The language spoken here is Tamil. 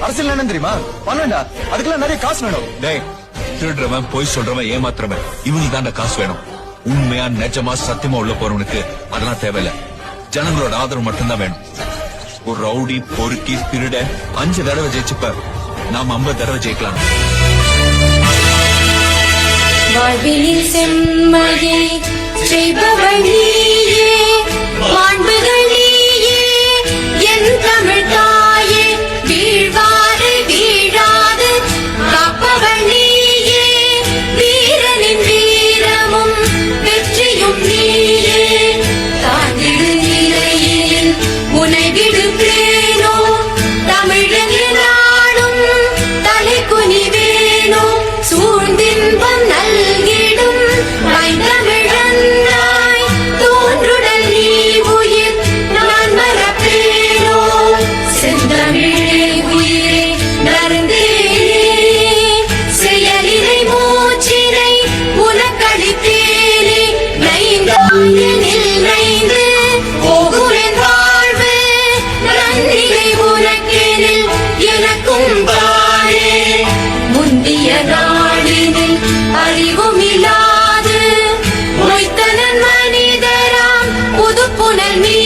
அரசியல் என்ன தெரியுமா? பணம்டா, அதுக்கெல்லாம் நிறைய காசு வேணும். டேய், திருடுறவன், பொய் சொல்றவன், ஏமாத்துறவன் இவங்களுக்கு தாண்டா காசு வேணும். உண்மையா நிஜமா சத்தியமா உள்ள போறவனுக்கு அதெல்லாம் தேவையில்ல. ஜனங்களோட ஆதரவு மட்டும்தான் வேணும். ஒரு ரவுடி, பொறுக்கி, திருட 5 தடவை ஜெயிச்சுப்ப நாம 50 தடவை ஜெயிக்கலாம். வாழ்வினில் செம்மையை செய்பவள் நீயே, மாண்புகள் நீயே, என் தமிழ் தாயே, வீழ்வாறு வீழாது காப்பவள் நீயே, வீரனின் வீரமும் வெற்றியும் நீயே, தாண்டிடு நிலையில் உனை விடுப்பேனோ, தமிழன் நாடும் தலை குனிவேனோ, சூழ்ந்தின்பம் நல்கிடும் தமிழன்னாய் தோன்றுடல் நீ உயிர் நான் மறப்பேனோ, செந்தமிழே உயிரே நருந்தேனே, செயலினை மூச்சினை உனக்களித்தேனே, நைந்தாயனில் நைந்து போகுமென் வாழ்வு, நன்னிலை உனக்கெனில் எனக்கும் வாழே, முந்திய நாளினில் அறிவுமில்லாது மொய்த்தனன் மனிதராம் புதுப்புனல் மீ